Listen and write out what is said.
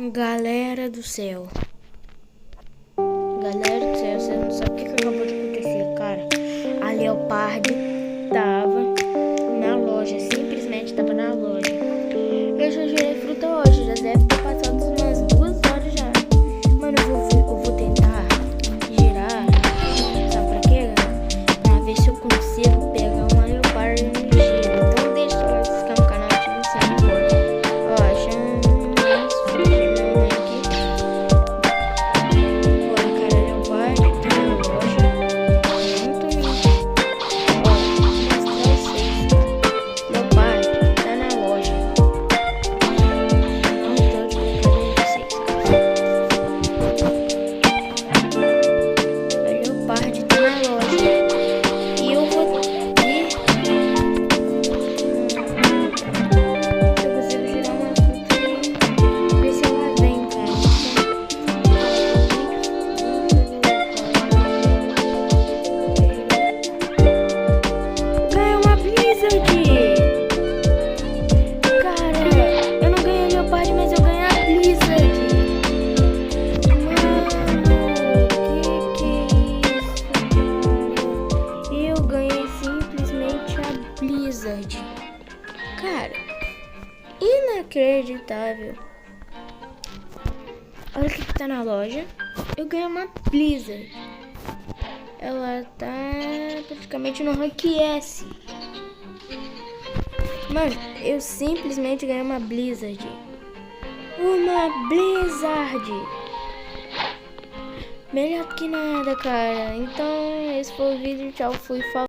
Galera do céu. Galera do céu, você não sabe o que acabou de acontecer, cara. A Leopard tava na loja, simplesmente tava na loja. Eu já girei fruta hoje, já deve ter passado umas 2 horas já. Mano, eu vou tentar girar, sabe pra quê? Pra ver se eu consigo pegar uma Leopard no giro. Então deixa eu ficar no canal ativa sempre agora. Ó, achando umas frutas de mamãe aqui. Bora, cara, Leopard tá na loja. Muito lindo. Ó, vou mostrar vocês, cara. Leopard tá na loja. Não tô de brincadeira com vocês, cara. A Leopard tá na loja. E eu vou ir. Eu consigo girar uma fruta e ver se ela vem, cara. Ganhei uma Blizzard! Cara, eu não ganhei a Leopard, mas eu ganhei a Blizzard! Mano, que é isso? Eu ganhei simplesmente a Blizzard. Cara, inacreditável. Olha o que tá na loja. Eu ganhei uma Blizzard. Ela tá praticamente no rank S. Mano, eu simplesmente ganhei uma Blizzard. Uma Blizzard. Melhor do que nada, cara. Então, esse foi o vídeo. Tchau, fui, falou.